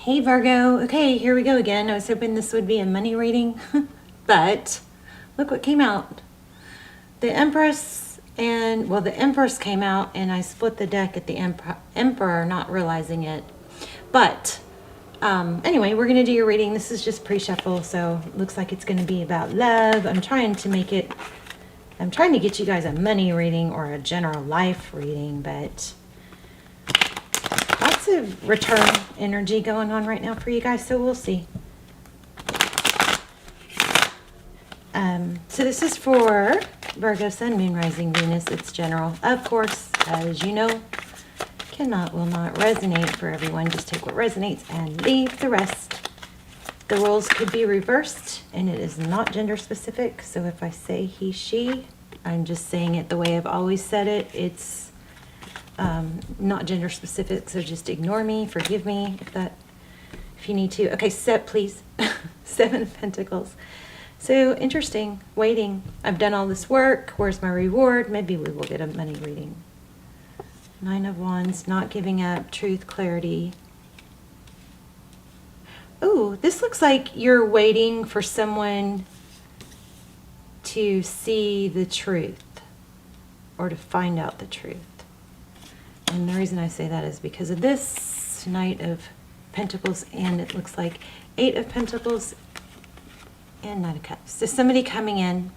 Hey Virgo, okay, here we go again. I was hoping this would be a money reading, but look what came out. The Empress and, well, the Empress came out and I split the deck at the Emperor, not realizing it. But anyway, we're going to do your reading. This is just pre-shuffle, so it looks like it's going to be about love. I'm trying to get you guys a money reading or a general life reading, but lots of return energy going on right now for you guys, so we'll see. So this is for Virgo, Sun, Moon, Rising, Venus. It's general. Of course, as you know, will not resonate for everyone. Just take what resonates and leave the rest. The roles could be reversed, and it is not gender specific. So if I say he, she, I'm just saying it the way I've always said it. It's not gender specific, so just ignore me, forgive me if you need to. Okay, please. 7 of Pentacles. So interesting, waiting. I've done all this work. Where's my reward? Maybe we will get a money reading. 9 of Wands, not giving up, truth, clarity. Oh, this looks like you're waiting for someone to see the truth or to find out the truth. And the reason I say that is because of this Knight of Pentacles, and it looks like 8 of Pentacles and 9 of Cups. So somebody coming in.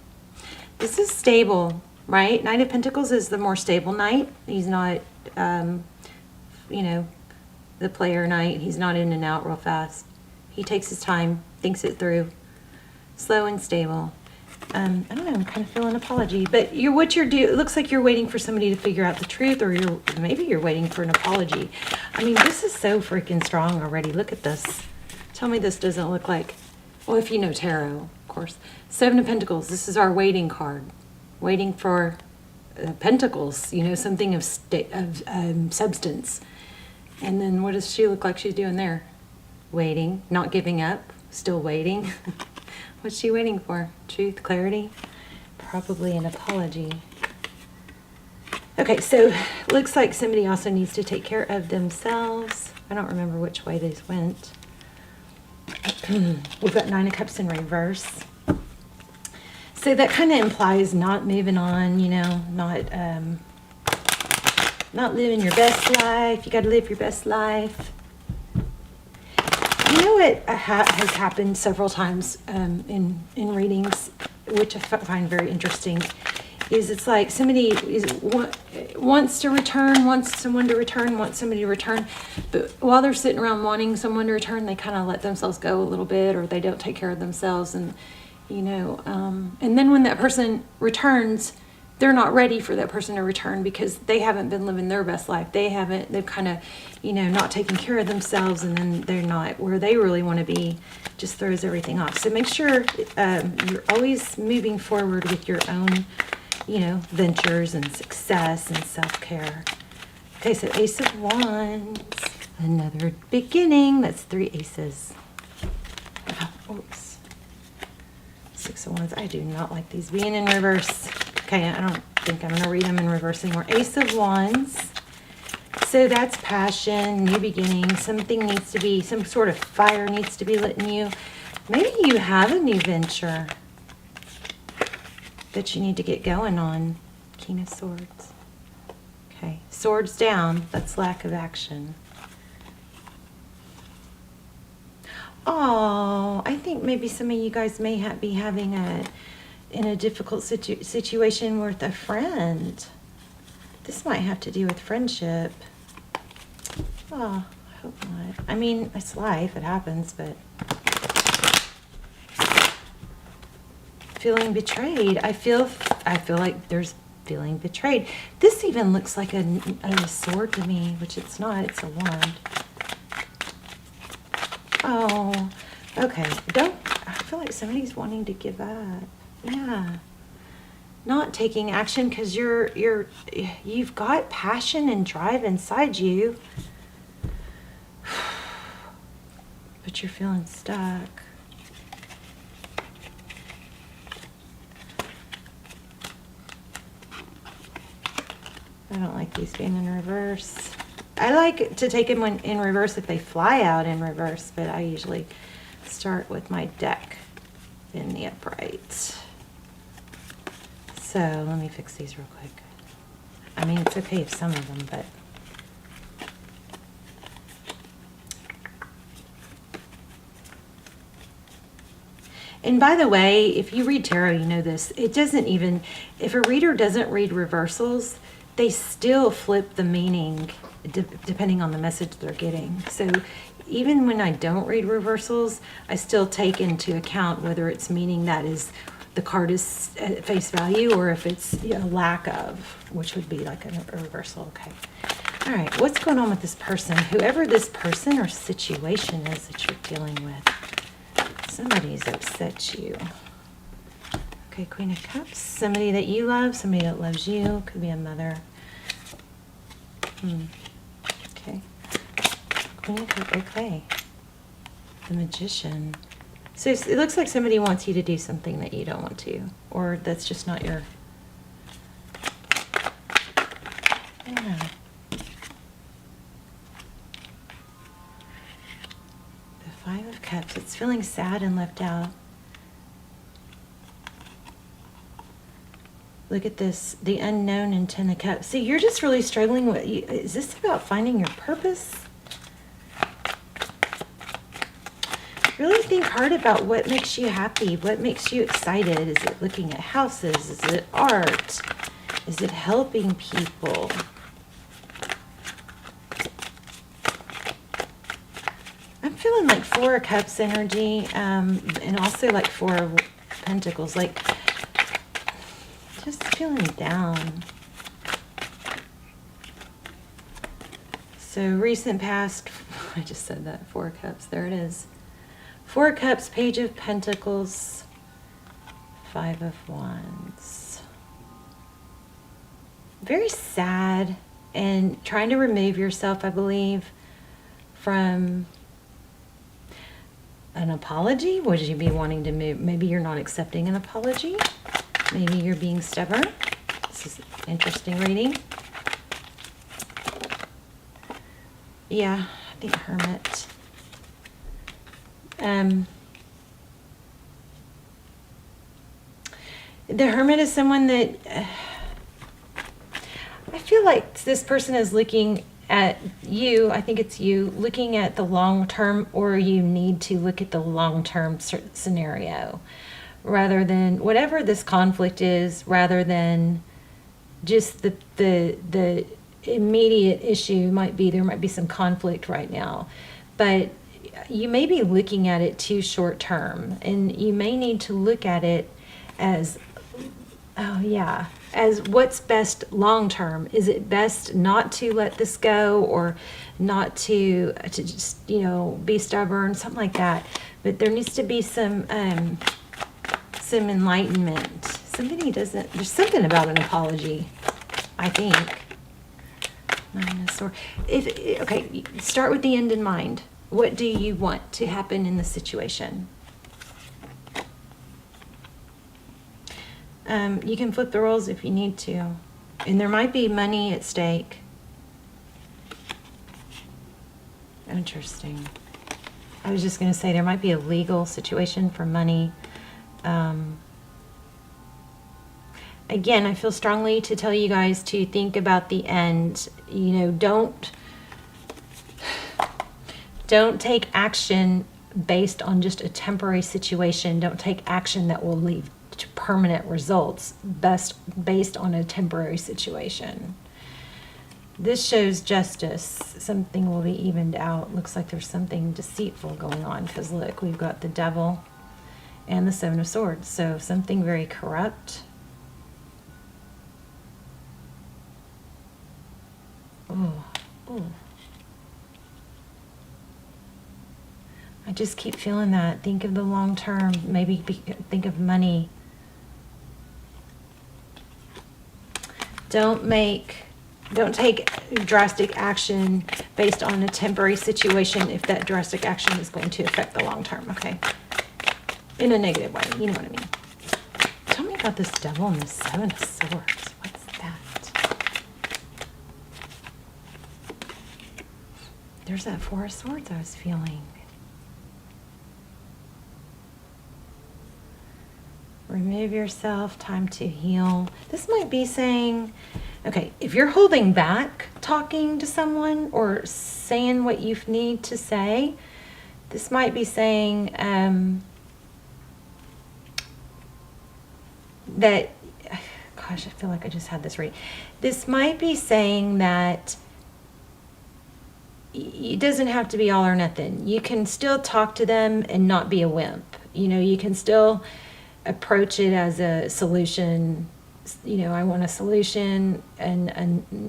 This is stable, right? Knight of Pentacles is the more stable knight. He's not, you know, the player knight. He's not in and out real fast. He takes his time, thinks it through. Slow and stable. I don't know, I'm kind of feeling an apology, but it looks like you're waiting for somebody to figure out the truth, or maybe you're waiting for an apology. I mean, this is so freaking strong already. Look at this. Tell me this doesn't look like, well, if you know tarot, of course. 7 of Pentacles, this is our waiting card. Waiting for Pentacles, you know, something of substance. And then what does she look like she's doing there? Waiting, not giving up, still waiting. What's she waiting for? Truth, clarity? Probably an apology. Okay, so looks like somebody also needs to take care of themselves. I don't remember which way these went. We've got 9 of Cups in reverse. So that kind of implies not moving on, you know, not living your best life. You got to live your best life. You know what has happened several times in readings, which I find very interesting, is it's like somebody wants to return, wants someone to return, wants somebody to return, but while they're sitting around wanting someone to return, they kind of let themselves go a little bit, or they don't take care of themselves, and you know, and then when that person returns, they're not ready for that person to return because they haven't been living their best life. They've kind of, you know, not taken care of themselves, and then they're not where they really want to be, just throws everything off. So make sure you're always moving forward with your own, you know, ventures and success and self-care. Okay, so Ace of Wands, another beginning. That's 3 aces. Oops. 6 of Wands. I do not like these being in reverse. Okay, I don't think I'm going to read them in reverse anymore. Ace of Wands. So that's passion, new beginning. Something needs to be, some sort of fire needs to be lit in you. Maybe you have a new venture that you need to get going on. King of Swords. Okay, swords down. That's lack of action. Oh, I think maybe some of you guys may be having in a difficult situation with a friend. This might have to do with friendship. Oh, I hope not. I mean, it's life, it happens, but feeling betrayed. I feel like there's feeling betrayed. This even looks like a sword to me, which it's not, it's a wand. Oh, okay. I feel like somebody's wanting to give up. Yeah. Not taking action because you've got passion and drive inside you, but you're feeling stuck. I don't like these being in reverse. I like to take them in reverse if they fly out in reverse, but I usually start with my deck in the upright. So let me fix these real quick. I mean, it's okay if some of them, but and by the way, if you read tarot, you know this. It doesn't even, if a reader doesn't read reversals, they still flip the meaning depending on the message they're getting. So even when I don't read reversals, I still take into account whether it's meaning that is the card is at face value or if it's a lack of, which would be like a reversal. Okay. All right. What's going on with this person? Whoever this person or situation is that you're dealing with. Somebody's upset you. Okay, Queen of Cups. Somebody that you love, somebody that loves you. Could be a mother. Okay. Queen of Cups. Okay. The Magician. So it looks like somebody wants you to do something that you don't want to. Or that's just not your... Yeah. Five of Cups. It's feeling sad and left out. Look at this. The unknown and Ten of Cups. See, you're just really struggling with... Is this about finding your purpose? Really think hard about what makes you happy. What makes you excited? Is it looking at houses? Is it art? Is it helping people? I'm feeling like Four of Cups energy, and also like Four of Pentacles, like just feeling down. So recent past, I just said that, Four of Cups, there it is. Four of Cups, Page of Pentacles, Five of Wands. Very sad and trying to remove yourself, I believe, from an apology. Would you be wanting to move? Maybe you're not accepting an apology. Maybe you're being stubborn. This is interesting reading. Yeah, I think Hermit. The Hermit is someone that I feel like this person is looking at you, I think it's you, looking at the long term, or you need to look at the long term scenario rather than whatever this conflict is, rather than just the immediate issue. Might be there might be some conflict right now, but you may be looking at it too short term, and you may need to look at it as, oh yeah, as what's best long term. Is it best not to let this go, or not to just, you know, be stubborn, something like that. But there needs to be some enlightenment. Somebody doesn't, there's something about an apology, I think. Okay, start with the end in mind. What do you want to happen in the situation? You can flip the roles if you need to. And there might be money at stake. Interesting. I was just going to say there might be a legal situation for money. Again, I feel strongly to tell you guys to think about the end. You know, don't take action based on just a temporary situation. Don't take action that will lead to permanent results based on a temporary situation. This shows justice. Something will be evened out. Looks like there's something deceitful going on, because look, we've got the Devil and the Seven of Swords. So something very corrupt. Oh. I just keep feeling that. Think of the long term. Maybe think of money. Don't take drastic action based on a temporary situation if that drastic action is going to affect the long term, okay? In a negative way, you know what I mean. Tell me about this Devil and the Seven of Swords. What's that? There's that Four of Swords I was feeling. Remove yourself, time to heal. This might be saying, okay, if you're holding back talking to someone or saying what you need to say, this might be saying that, gosh, I feel like I just had this right. This might be saying that it doesn't have to be all or nothing. You can still talk to them and not be a wimp. You know, you can still approach it as a solution. You know, I want a solution and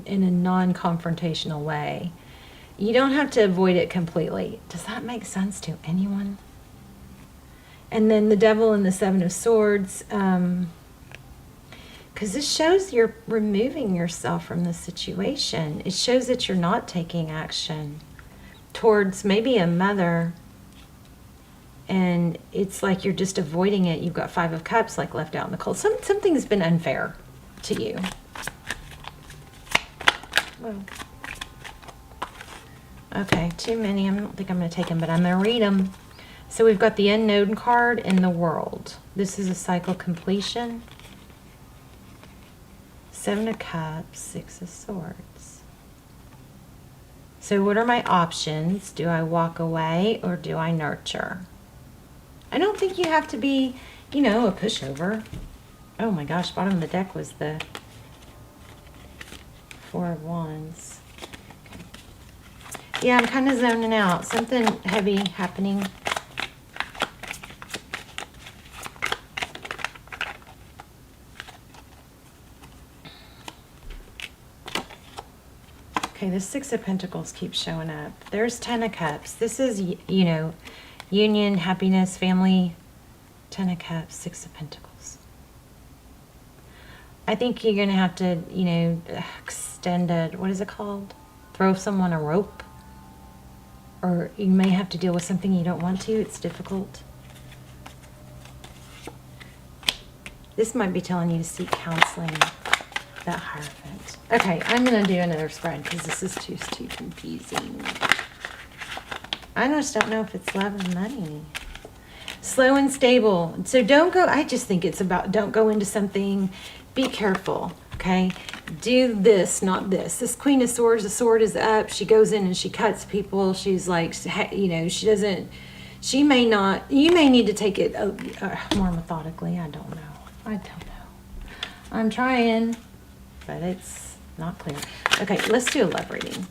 in a non-confrontational way. You don't have to avoid it completely. Does that make sense to anyone? And then the Devil and the Seven of Swords, because this shows you're removing yourself from the situation. It shows that you're not taking action towards maybe a mother, and it's like you're just avoiding it. You've got Five of Cups like left out in the cold. Something's been unfair to you. Whoa. Okay, too many. I don't think I'm going to take them, but I'm going to read them. So we've got the Unknown card and the World. This is a cycle completion. Seven of Cups, Six of Swords. So what are my options? Do I walk away or do I nurture? I don't think you have to be, you know, a pushover. Oh my gosh, bottom of the deck was the Four of Wands. Okay. Yeah, I'm kind of zoning out. Something heavy happening. Okay, the Six of Pentacles keeps showing up. There's Ten of Cups. This is, you know, union, happiness, family. Ten of Cups, Six of Pentacles. I think you're going to have to, you know, extend a, what is it called? Throw someone a rope. Or you may have to deal with something you don't want to. It's difficult. This might be telling you to seek counseling. That Hierophant. Okay, I'm going to do another spread because this is too confusing. I just don't know if it's love or money. Slow and stable. So don't go, I just think it's about don't go into something. Be careful, okay? Do this, not this. This Queen of Swords, the sword is up. She goes in and she cuts people. She's like, you know, she doesn't, she may not, you may need to take it more methodically. I don't know. I'm trying. But it's not clear. Okay, let's do a love reading.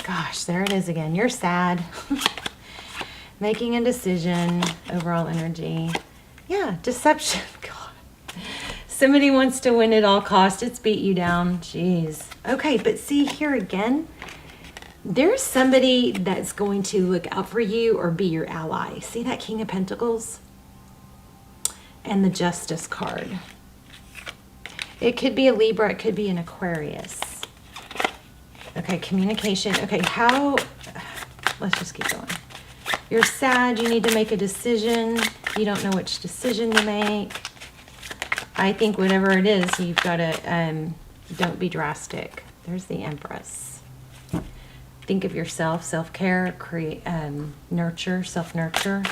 Gosh, there it is again. You're sad. Making a decision. Overall energy. Yeah, deception. God. Somebody wants to win at all costs. It's beat you down. Jeez. Okay, but see here again. There's somebody that's going to look out for you or be your ally. See that King of Pentacles? And the Justice card. It could be a Libra, it could be an Aquarius. Okay, communication. Okay, let's just keep going. You're sad, you need to make a decision. You don't know which decision to make. I think whatever it is, you've got to, don't be drastic. There's the Empress. Think of yourself, self-care, create, nurture, self-nurture.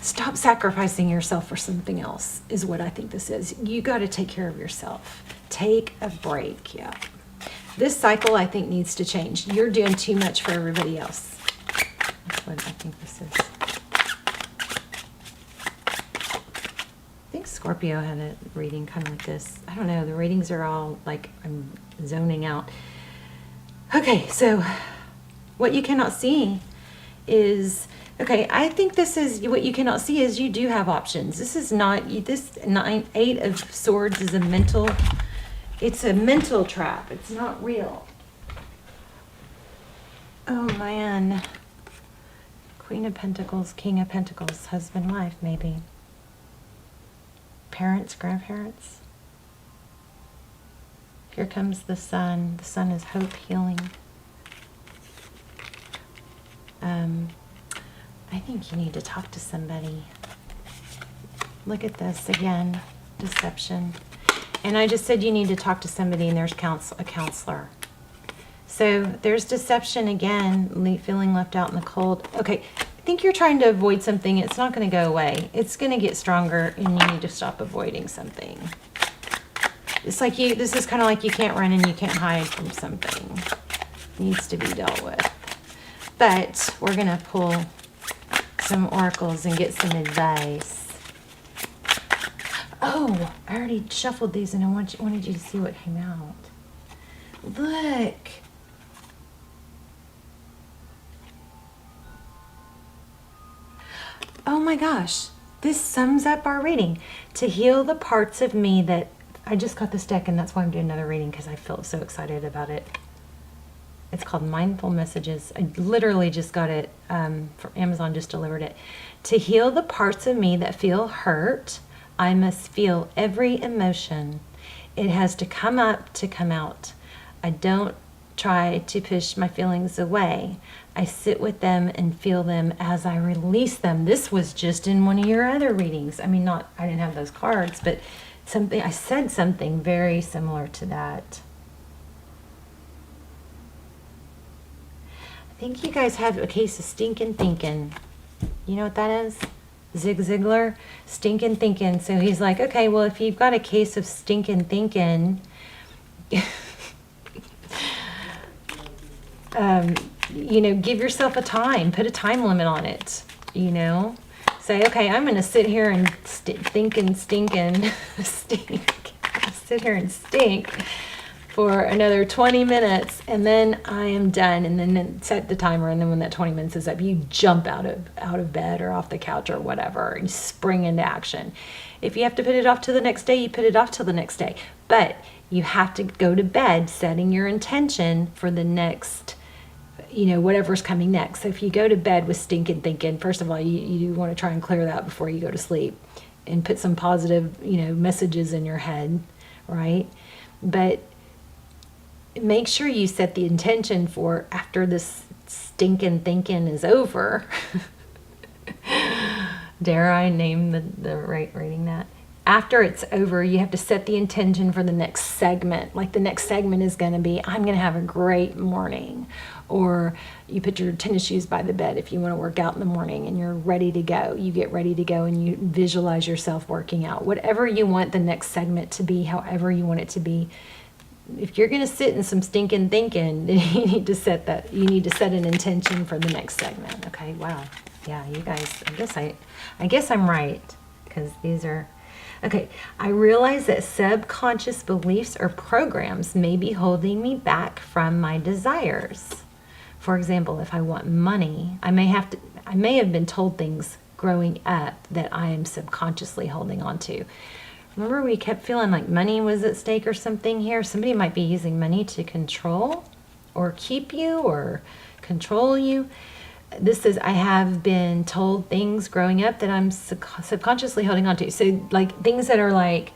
Stop sacrificing yourself for something else is what I think this is. You got to take care of yourself. Take a break. Yeah. This cycle, I think, needs to change. You're doing too much for everybody else. That's what I think this is. I think Scorpio had a reading kind of like this. I don't know. The readings are all like I'm zoning out. Okay, so what you cannot see is... Okay, I think this is what you cannot see is you do have options. This is not, this Eight of Swords is a mental, it's a mental trap. It's not real. Oh man. Queen of Pentacles, King of Pentacles, husband, wife, maybe. Parents, grandparents. Here comes the Sun. The Sun is hope, healing. I think you need to talk to somebody. Look at this again. Deception. And I just said you need to talk to somebody, and there's a counselor. So there's deception again, feeling left out in the cold. Okay, I think you're trying to avoid something. It's not going to go away. It's going to get stronger, and you need to stop avoiding something. It's like this is kind of like you can't run and you can't hide from something. It needs to be dealt with. But we're going to pull some oracles and get some advice. Oh, I already shuffled these, and I wanted you to see what came out. Look. Oh my gosh. This sums up our reading. To heal the parts of me that... I just got this deck, and that's why I'm doing another reading, because I feel so excited about it. It's called Mindful Messages. I literally just got it from Amazon, just delivered it. To heal the parts of me that feel hurt, I must feel every emotion. It has to come up to come out. I don't try to push my feelings away. I sit with them and feel them as I release them. This was just in one of your other readings. I mean, I didn't have those cards, but I said something very similar to that. I think you guys have a case of stinking thinking. You know what that is? Zig Ziglar, stinking thinking. So he's like, okay, well, if you've got a case of stinking thinking, give yourself a time, put a time limit on it, say, okay, I'm going to sit here and sit here and stink for another 20 minutes, and then I am done. And then set the timer, and then when that 20 minutes is up, you jump out of bed or off the couch or whatever and spring into action. If you have to put it off till the next day, you put it off till the next day. But you have to go to bed setting your intention for the next, whatever's coming next. So if you go to bed with stinking thinking, first of all, you want to try and clear that before you go to sleep and put some positive, messages in your head, right? But make sure you set the intention for after this stinking thinking is over. Dare I name the right reading that? After it's over, you have to set the intention for the next segment. Like the next segment is going to be, I'm going to have a great morning. Or you put your tennis shoes by the bed if you want to work out in the morning and you're ready to go. You get ready to go and you visualize yourself working out. Whatever you want the next segment to be, however you want it to be. If you're going to sit in some stinking thinking, then you need to set an intention for the next segment. Okay, wow. Yeah, you guys, I guess I'm right, because these are... Okay, I realize that subconscious beliefs or programs may be holding me back from my desires. For example, if I want money, I may have been told things growing up that I am subconsciously holding on to. Remember, we kept feeling like money was at stake or something here. Somebody might be using money to control or keep you or control you. This is, I have been told things growing up that I'm subconsciously holding on to. So like things that are like,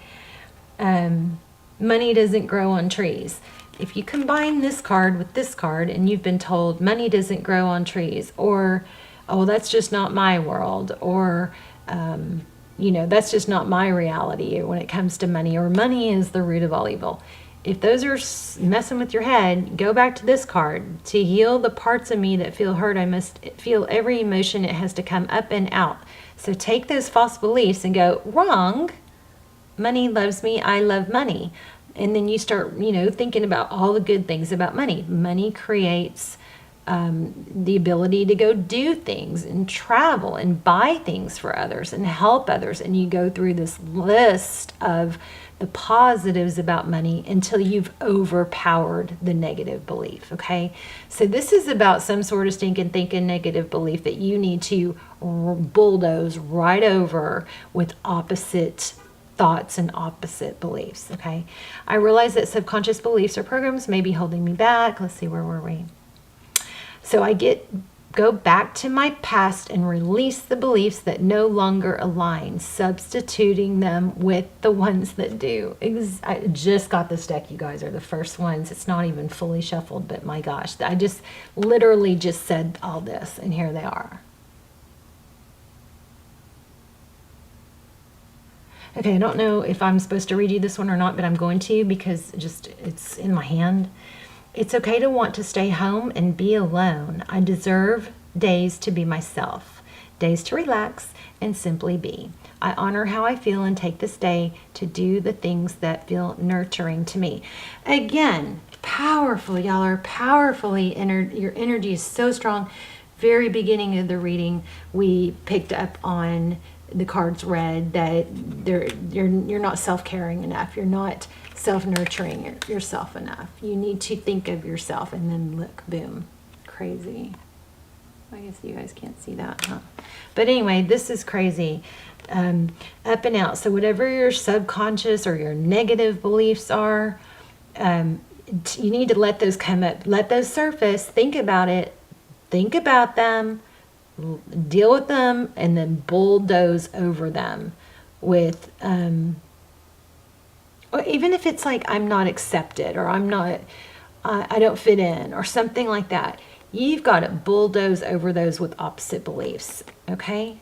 money doesn't grow on trees. If you combine this card with this card and you've been told money doesn't grow on trees, or, oh, that's just not my world, or, that's just not my reality when it comes to money, or money is the root of all evil. If those are messing with your head, go back to this card. To heal the parts of me that feel hurt, I must feel every emotion. It has to come up and out. So take those false beliefs and go, wrong. Money loves me. I love money. And then you start, thinking about all the good things about money. Money creates the ability to go do things and travel and buy things for others and help others. And you go through this list of the positives about money until you've overpowered the negative belief, okay? So this is about some sort of stinking thinking negative belief that you need to bulldoze right over with opposite thoughts and opposite beliefs, okay? I realize that subconscious beliefs or programs may be holding me back. Let's see, where were we? So go back to my past and release the beliefs that no longer align, substituting them with the ones that do. I just got this deck, you guys are the first ones. It's not even fully shuffled, but my gosh, I just literally just said all this, and here they are. Okay, I don't know if I'm supposed to read you this one or not, but I'm going to because it's in my hand. It's okay to want to stay home and be alone. I deserve days to be myself, days to relax and simply be. I honor how I feel and take this day to do the things that feel nurturing to me. Again, powerful, y'all are powerfully, your energy is so strong. Very beginning of the reading, we picked up on the cards read that you're not self-caring enough. You're not self-nurturing yourself enough. You need to think of yourself, and then look, boom, crazy. I guess you guys can't see that, huh? But anyway, this is crazy. Up and out. So whatever your subconscious or your negative beliefs are, you need to let those come up, let those surface, think about it, think about them, deal with them, and then bulldoze over them with, or even if it's like, I'm not accepted, or I don't fit in, or something like that. You've got to bulldoze over those with opposite beliefs, okay?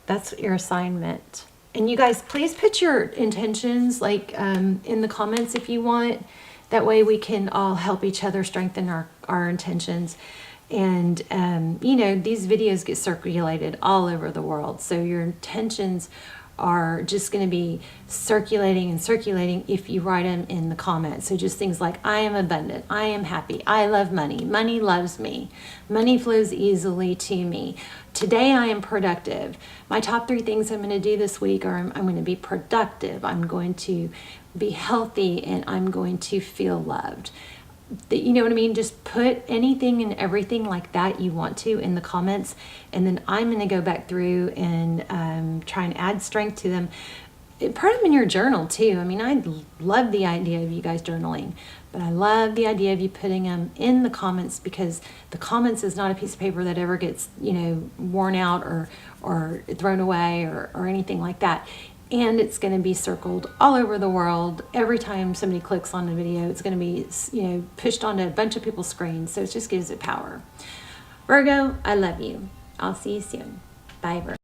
That's your assignment. And you guys, please put your intentions like in the comments if you want. That way we can all help each other strengthen our intentions. And, you know, these videos get circulated all over the world. So your intentions are just going to be circulating and circulating if you write them in the comments. So just things like, I am abundant, I am happy, I love money, money loves me, money flows easily to me. Today I am productive. My top 3 things I'm going to do this week are I'm going to be productive, I'm going to be healthy, and I'm going to feel loved. You know what I mean? Just put anything and everything like that you want to in the comments, and then I'm going to go back through and try and add strength to them. Put them in your journal too. I mean, I love the idea of you guys journaling, but I love the idea of you putting them in the comments, because the comments is not a piece of paper that ever gets, you know, worn out or thrown away or anything like that. And it's going to be circled all over the world. Every time somebody clicks on the video, it's going to be, you know, pushed onto a bunch of people's screens. So it just gives it power. Virgo, I love you. I'll see you soon. Bye, Virgo.